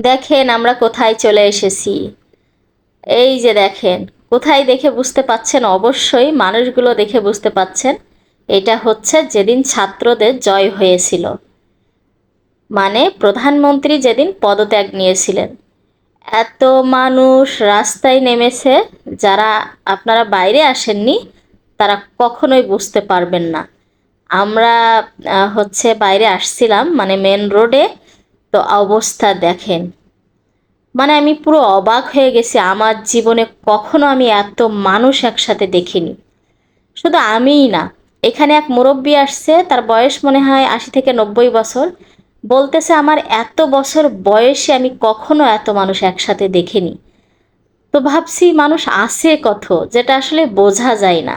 দেখেন আমরা কোথায় চলে এসেছি। এই যে দেখেন, কোথায় দেখে বুঝতে পাচ্ছেন? অবশ্যই মানুষগুলো দেখে বুঝতে পাচ্ছেন এটা হচ্ছে যেদিন ছাত্রদের জয় হয়েছিল, মানে প্রধানমন্ত্রী যেদিন পদত্যাগ নিয়েছিলেন। এত মানুষ রাস্তায় নেমেছে, যারা আপনারা বাইরে আসেননি তারা কখনোই বুঝতে পারবেন না। আমরা হচ্ছে বাইরে আসছিলাম, মানে মেন রোডে। তো অবস্থা দেখেন, মানে আমি পুরো অবাক হয়ে গেছি। আমার জীবনে কখনো আমি এত মানুষ একসাথে দেখিনি। শুধু আমিই না, এখানে এক মুরব্বী আসছে, তার বয়স মনে হয় 80 থেকে 90 বছর। বলতেছে আমার এত বছর বয়সে আমি কখনো এত মানুষ একসাথে দেখিনি। তো ভাবছি মানুষ আছে কত, যেটা আসলে বোঝা যায় না।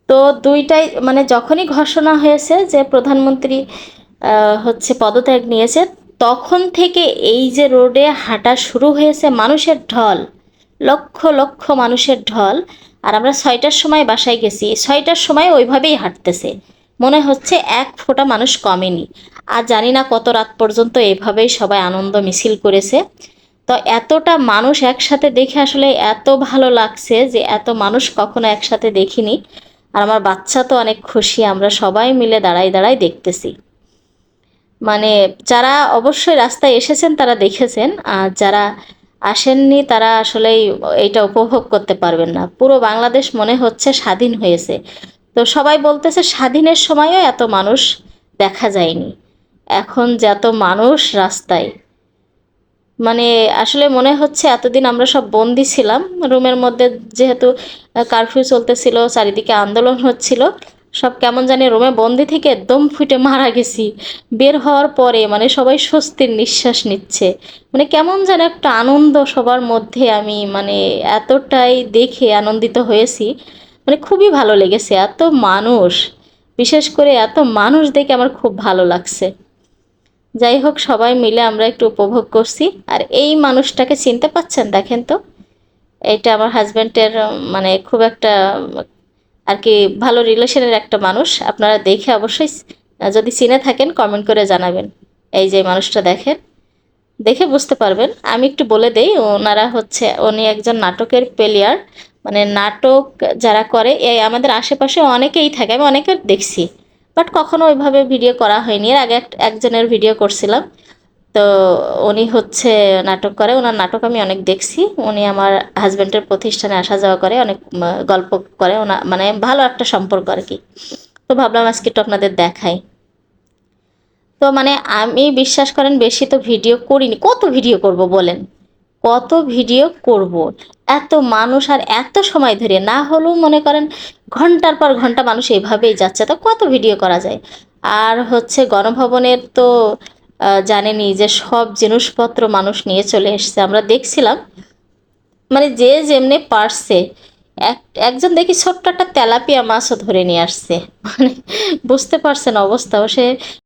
তো দুইটাই, মানে যখনই ঘোষণা হয়েছে যে প্রধানমন্ত্রী হচ্ছে পদত্যাগ নিয়েছে, তখন থেকে এই যে রোডে হাঁটা শুরু হয়েছে মানুষের ঢল, লক্ষ লক্ষ মানুষের ঢল। আর আমরা 6টার সময় বাসায় গেছি, 6টার সময় ওইভাবেই হাঁটতেছে, মনে হচ্ছে এক ফোঁটা মানুষ কমেনি। আর জানি না কত রাত পর্যন্ত এভাবেই সবাই আনন্দ মিছিল করেছে। তো এতটা মানুষ একসাথে দেখে আসলে এত ভালো লাগছে যে এত মানুষ কখনো একসাথে দেখিনি। আর আমার বাচ্চা তো অনেক খুশি, আমরা সবাই মিলে দাঁড়াই দাঁড়াই দেখতেছি। মানে যারা অবশ্যই রাস্তায় এসেছেন তারা দেখেছেন, আর যারা আসেননি তারা আসলেই এইটা উপভোগ করতে পারবেন না। পুরো বাংলাদেশ মনে হচ্ছে স্বাধীন হয়েছে। তো সবাই বলতেছে স্বাধীনের সময়ও এত মানুষ দেখা যায়নি। এখন যত মানুষ রাস্তায়, মানে আসলে মনে হচ্ছে এতদিন আমরা সব বন্দি ছিলাম রুমের মধ্যে, যেহেতু কারফিউ চলতেছিল, চারিদিকে আন্দোলন হচ্ছিল। সব কেমন জানি রুমে বন্দি থেকে একদম ফুটে মারা গেছি। বের হওয়ার পরে মানে সবাই স্বস্তির নিঃশ্বাস নিচ্ছে। মানে কেমন যেন একটা আনন্দ সবার মধ্যে, আমি মানে এতটাই দেখে আনন্দিত হয়েছি। মানে খুবই ভালো লেগেছে এত মানুষ, বিশেষ করে এত মানুষ দেখে আমার খুব ভালো লাগছে। যাই হোক, সবাই মিলে আমরা একটু উপভোগ করছি। আর এই মানুষটাকে চিনতে পাচ্ছেন? দেখেন তো, এটা আমার হাজব্যান্ডের মানে খুব একটা আর কি ভালো রিলেশনের একটা মানুষ। আপনারা দেখে অবশ্যই যদি চিনে থাকেন কমেন্ট করে জানাবেন। এই যে মানুষটা দেখেন, দেখে বুঝতে পারবেন। আমি একটু বলে দেই, ওনারা হচ্ছে, উনি একজন নাটকের প্লেয়ার। মানে নাটক যারা করে এই আমাদের আশেপাশে অনেকেই থাকে, আমি অনেকের দেখছি, বাট কখনো ওইভাবে ভিডিও করা হয়নি। এর আগে একজনের ভিডিও করছিলাম। তো উনি হচ্ছে নাটক করে, ওনার নাটক আমি অনেক দেখছি। উনি আমার হাজব্যান্ডের প্রতিষ্ঠানে আসা যাওয়া করে, অনেক গল্প করে ওনা, মানে ভালো একটা সম্পর্ক আর কি। তো ভাবলাম আজকে একটু আপনাদের দেখাই। তো মানে আমি বিশ্বাস করেন বেশি তো ভিডিও করিনি, কত ভিডিও করব বলেন, কত ভিডিও করব? এত মানুষ আর এত সময় ধরে না হলেও মনে করেন ঘন্টার পর ঘন্টা মানুষ এভাবেই যাচ্ছে, তো কত ভিডিও করা যায়? আর হচ্ছে গণভবনের তো জানেনই যে সব জিনিসপত্র মানুষ নিয়ে চলে এসছে, আমরা দেখছিলাম। মানে যে যেমনি পারছে, এক একজন দেখি ছোট্ট একটা তেলাপিয়া মাছও ধরে নিয়ে আসছে। মানে বুঝতে পারছেন অবস্থা, সে